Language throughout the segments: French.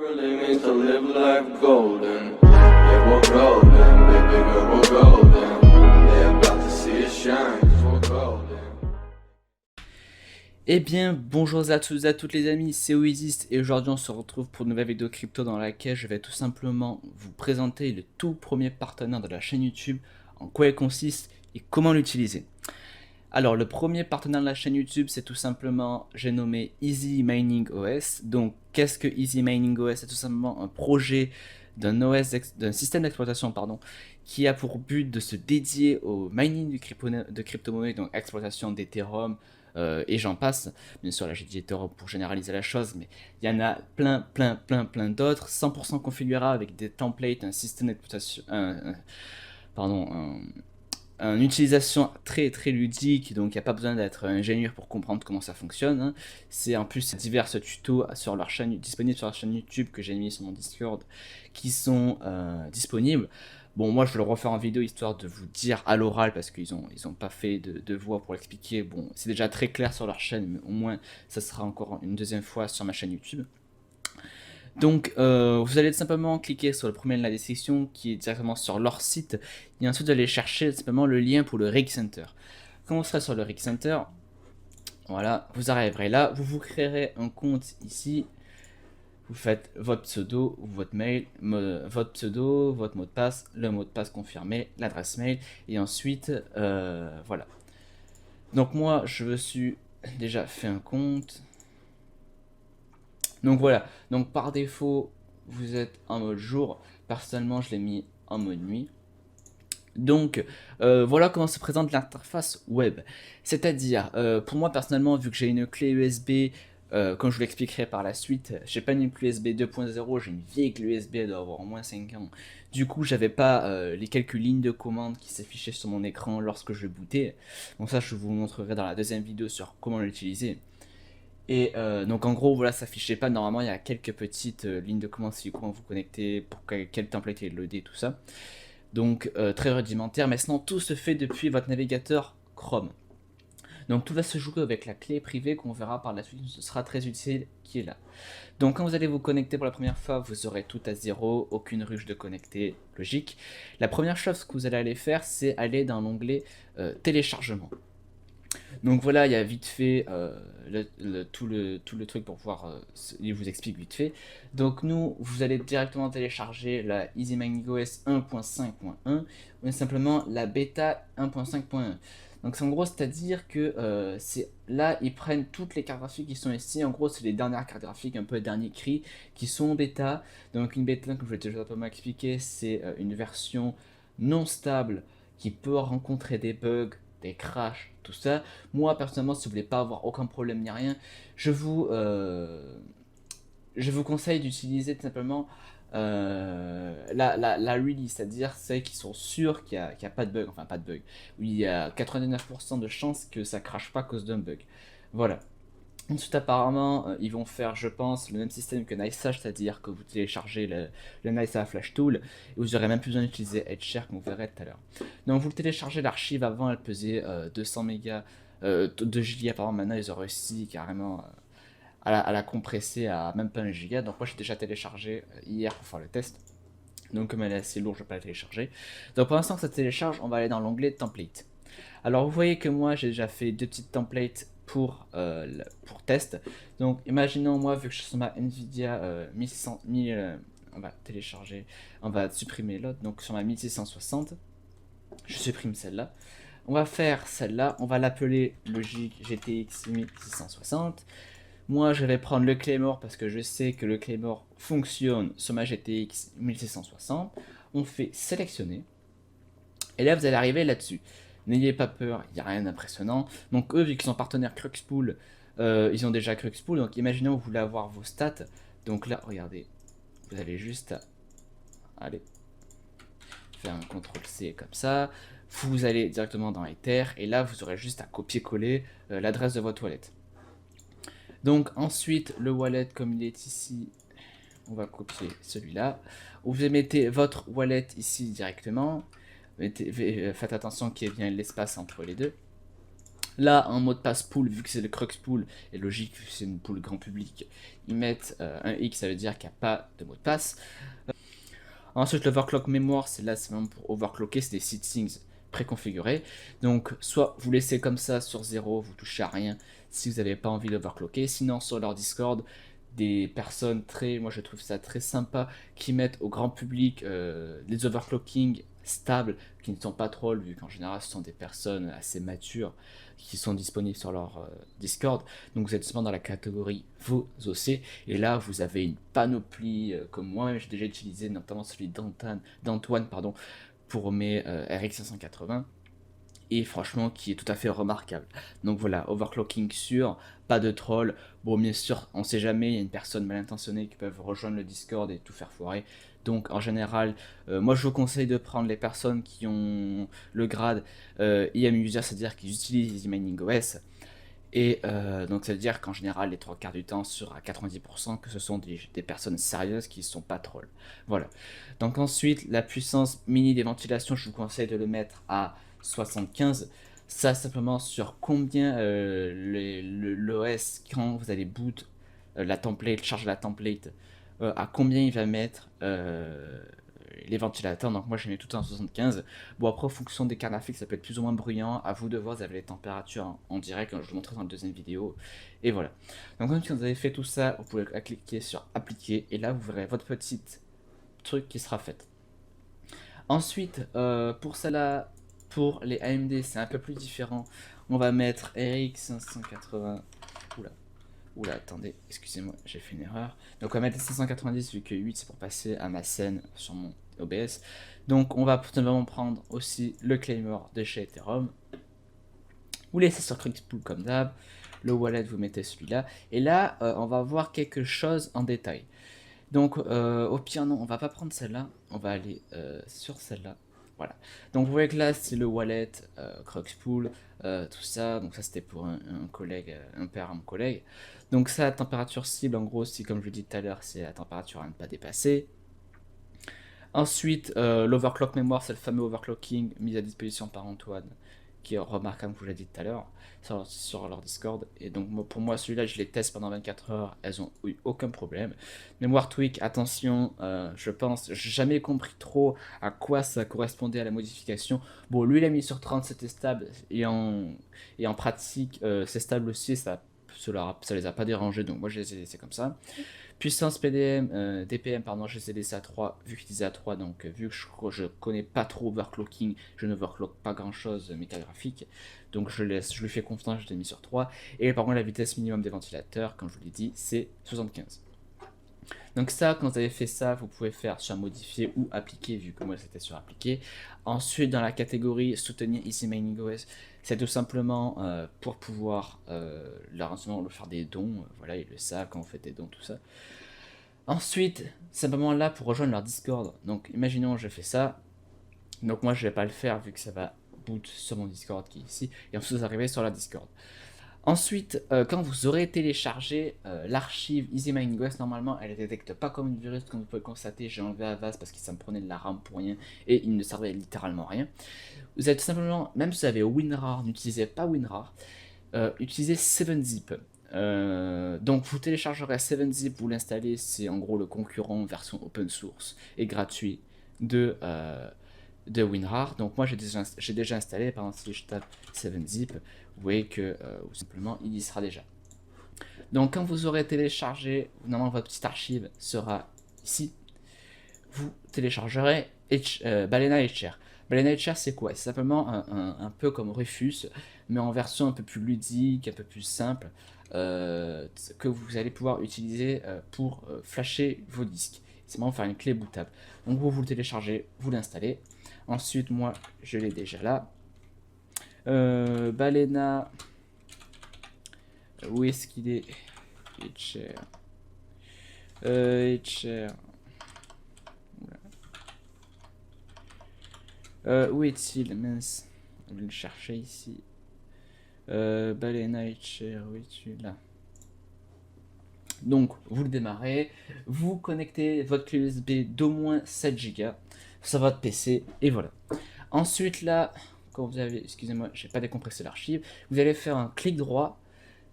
really means to live life golden. Yeah, we're golden, baby girl, we're golden. They're about to see us shine, 'cause we're golden. Eh bien, bonjour à tous et à toutes les amis, c'est Oasis et aujourd'hui on se retrouve pour une nouvelle vidéo crypto dans laquelle je vais tout simplement vous présenter le tout premier partenaire de la chaîne YouTube, en quoi il consiste et comment l'utiliser. Alors le premier partenaire de la chaîne YouTube, c'est tout simplement, j'ai nommé Easy Mining OS. Donc qu'est-ce que Easy Mining OS? C'est tout simplement un projet d'un système d'exploitation qui a pour but de se dédier au mining de crypto-monnaies, donc exploitation d'Ethereum, et j'en passe. Bien sûr, là j'ai dit Ethereum pour généraliser la chose, mais il y en a plein d'autres, 100% configurable avec des templates, un système d'exploitation, une utilisation très ludique, donc il n'y a pas besoin d'être ingénieur pour comprendre comment ça fonctionne, hein. C'est en plus divers tutos sur leur chaîne, disponibles sur leur chaîne YouTube que j'ai mis sur mon Discord, qui sont disponibles. Bon, moi je vais le refaire en vidéo histoire de vous dire à l'oral parce qu'ils ont pas fait de voix pour l'expliquer. Bon, c'est déjà très clair sur leur chaîne, mais au moins ça sera encore une deuxième fois sur ma chaîne YouTube. Donc vous allez simplement cliquer sur le premier lien de la description qui est directement sur leur site et ensuite vous allez chercher simplement le lien pour le Rig Center. Quand vous serez sur le Rig Center, voilà, vous arriverez là, vous vous créerez un compte ici, vous faites votre pseudo ou votre mail, votre pseudo, votre mot de passe, le mot de passe confirmé, l'adresse mail et ensuite voilà. Donc moi je me suis déjà fait un compte. Donc voilà, donc par défaut, vous êtes en mode jour. Personnellement, je l'ai mis en mode nuit. Donc voilà comment se présente l'interface web. C'est-à-dire, pour moi personnellement, vu que j'ai une clé USB, comme je vous l'expliquerai par la suite, j'ai pas une clé USB 2.0, j'ai une vieille clé USB, elle doit avoir au moins 5 ans. Du coup, j'avais pas les quelques lignes de commande qui s'affichaient sur mon écran lorsque je bootais. Donc ça, je vous montrerai dans la deuxième vidéo sur comment l'utiliser. Et donc en gros voilà, ça s'affichait pas, normalement il y a quelques petites lignes de commande sur comment vous connecter, pour quel template est loadé, tout ça. Donc très rudimentaire, mais sinon tout se fait depuis votre navigateur Chrome. Donc tout va se jouer avec la clé privée qu'on verra par la suite, ce sera très utile qui est là. Donc quand vous allez vous connecter pour la première fois, vous aurez tout à zéro, aucune ruche de connecter, logique. La première chose que vous allez aller faire, c'est aller dans l'onglet téléchargement. Donc voilà, il y a vite fait tout le truc pour pouvoir, il vous explique vite fait. Donc nous, vous allez directement télécharger la Easy Mining OS 1.5.1 ou simplement la bêta 1.5.1. Donc c'est en gros, c'est-à-dire que là, ils prennent toutes les cartes graphiques qui sont ici. En gros, c'est les dernières cartes graphiques, un peu les derniers cris, qui sont en bêta. Donc une bêta, comme je l'ai déjà un peu expliqué, c'est une version non stable qui peut rencontrer des bugs, des crashs, tout ça. Moi personnellement, si vous voulez pas avoir aucun problème ni rien, je vous conseille d'utiliser tout simplement la release, c'est-à-dire celles qui sont sûres qu'il n'y a pas de bug, enfin pas de bug, où il y a 99% de chances que ça crache pas à cause d'un bug. Voilà. Ensuite, apparemment, ils vont faire, je pense, le même système que NiceHash, c'est-à-dire que vous téléchargez le NiceHash Flash Tool et vous n'aurez même plus besoin d'utiliser EdgeShare, comme vous verrez tout à l'heure. Donc, vous téléchargez l'archive, avant elle pesait 200 mégas, 2 gigas, pardon, maintenant ils ont réussi carrément à la compresser à même pas 1 giga. Donc, moi j'ai déjà téléchargé hier pour faire le test. Donc, comme elle est assez lourde, je ne vais pas la télécharger. Donc, pour l'instant que ça télécharge, on va aller dans l'onglet Template. Alors, vous voyez que moi j'ai déjà fait 2 petites templates pour test. Donc imaginons moi, vu que je suis sur ma Nvidia 1600, on va télécharger, on va supprimer l'autre, donc sur ma 1660, je supprime celle-là. On va faire celle-là, on va l'appeler Logic GTX 1660. Moi je vais prendre le Claymore parce que je sais que le Claymore fonctionne sur ma GTX 1660. On fait sélectionner. Et là vous allez arriver là-dessus. N'ayez pas peur, il n'y a rien d'impressionnant. Donc eux, vu qu'ils sont partenaires Cruxpool, ils ont déjà Cruxpool. Donc imaginez vous voulez avoir vos stats. Donc là, regardez, vous allez juste allez, faire un CTRL-C comme ça. Vous allez directement dans Ether. Et là, vous aurez juste à copier-coller l'adresse de votre wallet. Donc ensuite, le wallet, comme il est ici, on va copier celui-là. Vous mettez votre wallet ici directement. Faites attention qu'il y ait bien l'espace entre les deux. Là, en mode passe pool, vu que c'est le Crux pool, et logique, vu que c'est une pool grand public, ils mettent un X, ça veut dire qu'il n'y a pas de mot de passe. Ensuite, l'overclock mémoire, c'est vraiment pour overclocker, c'est des settings préconfigurés. Donc, soit vous laissez comme ça sur 0, vous touchez à rien si vous n'avez pas envie d'overclocker. Sinon, sur leur Discord, des personnes moi je trouve ça très sympa, qui mettent au grand public les overclocking stables, qui ne sont pas trolls, vu qu'en général ce sont des personnes assez matures qui sont disponibles sur leur Discord. Donc vous êtes seulement dans la catégorie vos OC, et là vous avez une panoplie, comme moi-même j'ai déjà utilisé, notamment celui d'Antoine pour mes RX 580, et franchement qui est tout à fait remarquable. Donc voilà, overclocking sûr, pas de troll. Bon, bien sûr, on sait jamais, il y a une personne mal intentionnée qui peuvent rejoindre le Discord et tout faire foirer. Donc en général, moi je vous conseille de prendre les personnes qui ont le grade IM User, c'est-à-dire qu'ils utilisent EasyMining OS. Et donc ça veut dire qu'en général, les 3/4 du temps, sur à 90%, que ce sont des personnes sérieuses qui ne sont pas trolls. Voilà. Donc ensuite, la puissance mini des ventilations, je vous conseille de le mettre à 75. Ça simplement sur combien l'OS, quand vous allez boot la template, charge la template, à combien il va mettre les ventilateurs. Donc moi j'ai mis tout en 75. Bon, après en fonction des cartes graphiques ça peut être plus ou moins bruyant, à vous de voir, vous avez les températures en direct, je vous montrerai dans la deuxième vidéo, et voilà. Donc quand vous avez fait tout ça, vous pouvez cliquer sur appliquer, et là vous verrez votre petit truc qui sera fait. Ensuite, pour celle-là, pour les AMD, c'est un peu plus différent. On va mettre RX 580. Oula, attendez, excusez-moi, j'ai fait une erreur. Donc on va mettre les 590, vu que 8 c'est pour passer à ma scène sur mon OBS. Donc on va tout simplement prendre aussi le Claymore de chez Ethereum. Vous laissez sur Crixpool comme d'hab. Le wallet, vous mettez celui-là. Et là, on va voir quelque chose en détail. Donc au pire, non, on va pas prendre celle-là. On va aller sur celle-là. Voilà. Donc vous voyez que là, c'est le wallet, Crixpool, tout ça. Donc ça, c'était pour un collègue, un père à mon collègue. Donc ça, la température cible, en gros, si comme je l'ai dit tout à l'heure, c'est la température à ne pas dépasser. Ensuite, l'overclock mémoire, c'est le fameux overclocking mis à disposition par Antoine, qui est remarquable, comme je l'ai dit tout à l'heure, sur leur Discord. Et donc pour moi, celui-là, je les teste pendant 24 heures, elles ont eu aucun problème. Mémoire tweak, attention, je pense, j'ai jamais compris trop à quoi ça correspondait à la modification. Bon, lui, il a mis sur 30, c'était stable, et en pratique, c'est stable aussi, ça les a pas dérangés, donc moi je les ai laissés comme ça. Puissance DPM, pardon, je les ai laissés à 3, vu qu'ils disaient à 3, donc vu que je connais pas trop overclocking, je ne overclock pas grand chose mes cartes graphiques, donc je lui fais confiance, je l'ai mis sur 3. Et par contre, la vitesse minimum des ventilateurs, comme je vous l'ai dit, c'est 75. Donc ça, quand vous avez fait ça, vous pouvez faire sur modifier ou appliquer, vu que moi c'était sur appliquer. Ensuite, dans la catégorie soutenir EasyMining OS, c'est tout simplement pour pouvoir leur faire des dons. Voilà, ils le savent quand vous faites des dons, tout ça. Ensuite, simplement là pour rejoindre leur Discord. Donc imaginons je fais ça. Donc moi je vais pas le faire vu que ça va boot sur mon Discord qui est ici. Et ensuite vous arrivez sur la Discord. Ensuite, quand vous aurez téléchargé l'archive EasyMining OS, normalement elle ne détecte pas comme une virus, comme vous pouvez le constater. J'ai enlevé Avast parce que ça me prenait de la RAM pour rien et il ne servait littéralement à rien. Vous avez tout simplement, même si vous avez WinRAR, n'utilisez pas WinRAR, utilisez 7-Zip. Donc vous téléchargerez 7-Zip, vous l'installez, c'est en gros le concurrent version open source et gratuit de WinRAR. Donc moi j'ai déjà installé, par exemple si je tape 7-Zip, vous voyez que tout simplement il y sera déjà. Donc quand vous aurez téléchargé, normalement votre petite archive sera ici, vous téléchargerez Balena Etcher. Balena Etcher c'est quoi? C'est simplement un peu comme Rufus, mais en version un peu plus ludique, un peu plus simple, que vous allez pouvoir utiliser pour flasher vos disques. C'est vraiment faire une clé bootable. Donc vous le téléchargez, vous l'installez. Ensuite, moi, je l'ai déjà là. Balena. Où est-ce qu'il est? Etcher. Etcher. Où est-il? Mince. On va le chercher ici. Balena Etcher, où es-tu? Là. Donc, vous le démarrez, vous connectez votre clé USB d'au moins 7 Go sur votre PC, et voilà. Ensuite, là, quand vous avez, excusez-moi, j'ai pas décompressé l'archive, vous allez faire un clic droit,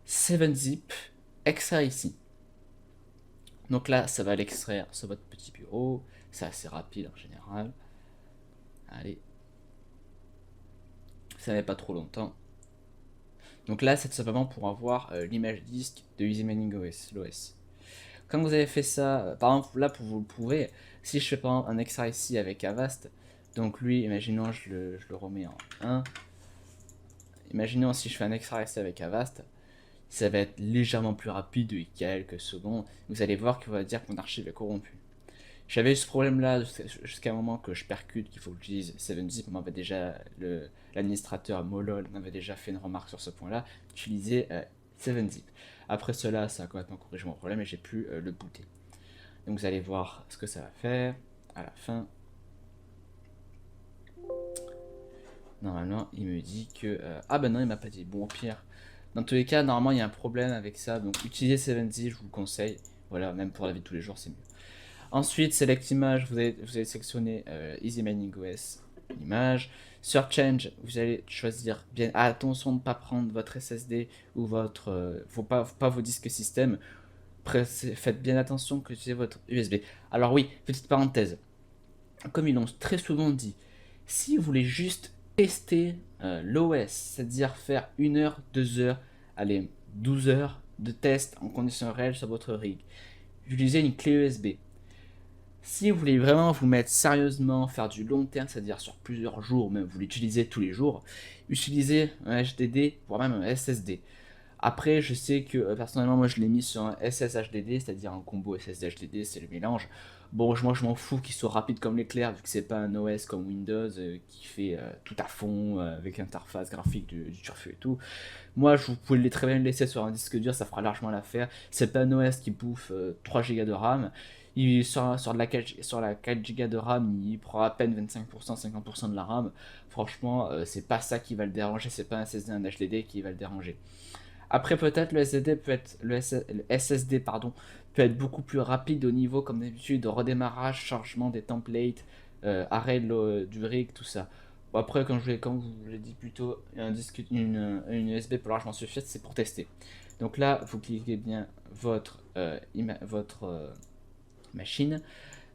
7-zip, extraire ici. Donc là, ça va l'extraire sur votre petit bureau, c'est assez rapide en général. Allez, ça n'est pas trop longtemps. Donc là, c'est tout simplement pour avoir l'image disque de EasyMiningOS, l'OS. Quand vous avez fait ça, par exemple, là, pour vous le prouver, si je fais par exemple un extra ici avec Avast, donc lui, imaginons, je le remets en 1. Imaginons si je fais un extra ici avec Avast, ça va être légèrement plus rapide de quelques secondes. Vous allez voir qu'il va dire que mon archive est corrompue. J'avais eu ce problème là jusqu'à un moment que je percute qu'il faut que j'utilise 7-zip. On m'avait déjà, l'administrateur Molol m'avait déjà fait une remarque sur ce point là, utiliser 7-zip. Après cela, ça a complètement corrigé mon problème et j'ai pu le booter. Donc vous allez voir ce que ça va faire à la fin. Normalement, il me dit que... ah ben non, il m'a pas dit. Bon, au pire, dans tous les cas, normalement, il y a un problème avec ça. Donc utilisez 7-zip, je vous le conseille. Voilà, même pour la vie de tous les jours, c'est mieux. Ensuite, Select Image, vous allez sélectionner EasyMiningOS, image. Search Change, vous allez choisir bien. Ah, attention de ne pas prendre votre SSD ou votre. Faut pas vos disques système. Faites bien attention que utilisez votre USB. Alors, oui, petite parenthèse. Comme ils l'ont très souvent dit, si vous voulez juste tester l'OS, c'est-à-dire faire 1 heure, 2 heures, allez, 12 heures de test en conditions réelles sur votre rig, utilisez une clé USB. Si vous voulez vraiment vous mettre sérieusement, faire du long terme, c'est-à-dire sur plusieurs jours, même vous l'utilisez tous les jours, utilisez un HDD, voire même un SSD. Après, je sais que personnellement, moi je l'ai mis sur un SSHDD, c'est-à-dire un combo SSD-HDD, c'est le mélange. Bon, moi je m'en fous qu'il soit rapide comme l'éclair, vu que c'est pas un OS comme Windows qui fait tout à fond avec interface graphique du turfu et tout. Moi, vous pouvez très bien le laisser sur un disque dur, ça fera largement l'affaire. C'est pas un OS qui bouffe 3 Go de RAM. Sur la 4 Go de RAM, il prend à peine 25%, 50% de la RAM. Franchement, c'est pas ça qui va le déranger, c'est pas un SSD, un HDD qui va le déranger. Après, peut-être le SSD peut être beaucoup plus rapide au niveau, comme d'habitude, de redémarrage, changement des templates, arrêt du rig, tout ça. Bon, après, comme je l'ai dit plus tôt, une USB peut largement suffire, c'est pour tester. Donc là, vous cliquez bien votre machine,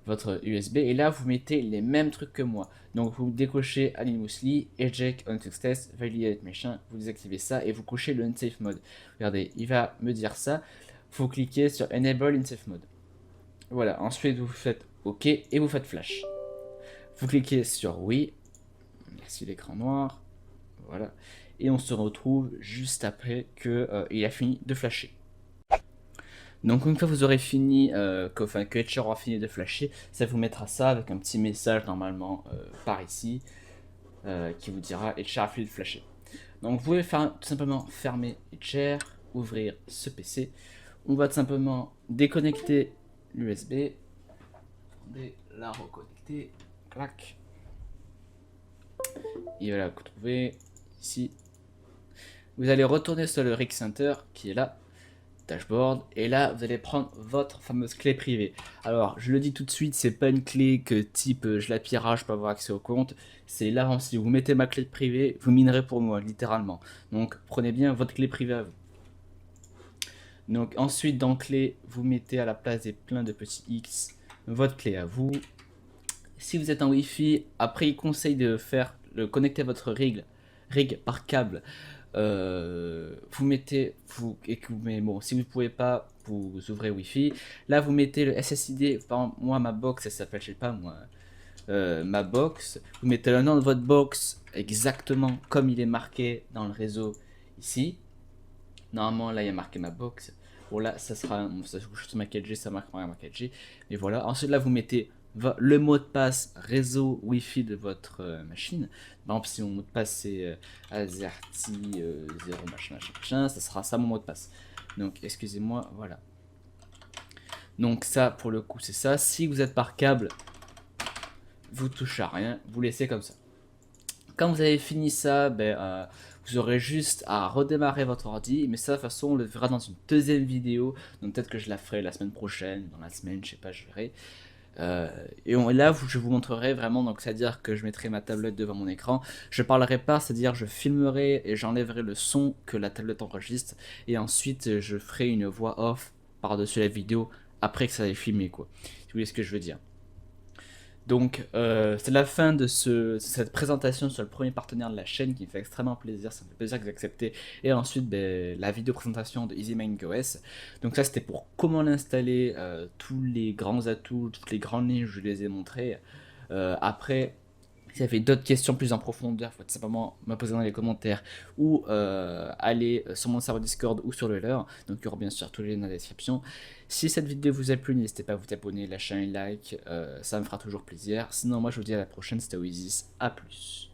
votre USB, et là vous mettez les mêmes trucs que moi. Donc vous décochez anonymously, eject unsafe test, validate machin, vous désactivez ça et vous cochez le unsafe mode. Regardez, il va me dire ça, faut cliquer sur enable unsafe mode. Voilà, ensuite vous faites OK et vous faites flash. Vous cliquez sur oui, merci l'écran noir, voilà, et on se retrouve juste après que il a fini de flasher. Donc une fois que vous aurez fini, que Etcher aura fini de flasher, ça vous mettra ça avec un petit message normalement par ici qui vous dira Etcher a fini de flasher. Donc vous pouvez tout simplement fermer Etcher, ouvrir ce PC. On va tout simplement déconnecter l'USB, la reconnecter, clac. Et voilà, vous trouvez ici. Vous allez retourner sur le Rig Center qui est là. Dashboard, et là vous allez prendre votre fameuse clé privée. Alors je le dis tout de suite, c'est pas une clé que type je la pirate, je peux avoir accès au compte. C'est là, si vous mettez ma clé privée, vous minerez pour moi littéralement. Donc prenez bien votre clé privée à vous. Donc ensuite dans clé, vous mettez à la place des plein de petits X votre clé à vous. Si vous êtes en Wi-Fi, après il conseille de connecter votre rig par câble. Vous mettez, mais bon, si vous ne pouvez pas, vous ouvrez Wi-Fi. Là, vous mettez le SSID. Par exemple, moi, ma box, elle s'appelle, je sais pas moi, ma box. Vous mettez le nom de votre box exactement comme il est marqué dans le réseau ici. Normalement, là, il y a marqué ma box. Bon, là, ça sera, ça se couche sur ma 4G, ça marquera ma 4G. Mais voilà. Ensuite, là, vous mettez le mot de passe réseau Wi-Fi de votre machine. Par exemple, si mon mot de passe c'est azerty 0 machin, ça sera ça mon mot de passe. Donc, excusez-moi, voilà. Donc ça, pour le coup, c'est ça. Si vous êtes par câble, vous touchez à rien, vous laissez comme ça. Quand vous avez fini ça, vous aurez juste à redémarrer votre ordi, mais ça de toute façon on le verra dans une deuxième vidéo, donc peut-être que je la ferai la semaine prochaine, dans la semaine, je sais pas, je verrai. Là, je vous montrerai vraiment, donc c'est-à-dire que je mettrai ma tablette devant mon écran, je parlerai pas, c'est-à-dire je filmerai et j'enlèverai le son que la tablette enregistre, et ensuite je ferai une voix off par-dessus la vidéo après que ça ait filmé, quoi. Si vous voyez ce que je veux dire. Donc, c'est la fin de cette présentation sur le premier partenaire de la chaîne qui me fait extrêmement plaisir. Ça me fait plaisir que vous acceptez. Et ensuite, la vidéo présentation de EasyMindOS. Donc, ça, c'était pour comment l'installer, tous les grands atouts, toutes les grandes lignes, je les ai montrés. Après, s'il y avait d'autres questions plus en profondeur, il faut tout simplement me poser dans les commentaires ou aller sur mon serveur Discord ou sur le leur. Donc il y aura bien sûr tous les liens dans la description. Si cette vidéo vous a plu, n'hésitez pas à vous abonner, lâcher un like, ça me fera toujours plaisir. Sinon moi je vous dis à la prochaine, c'était Oasis, à plus.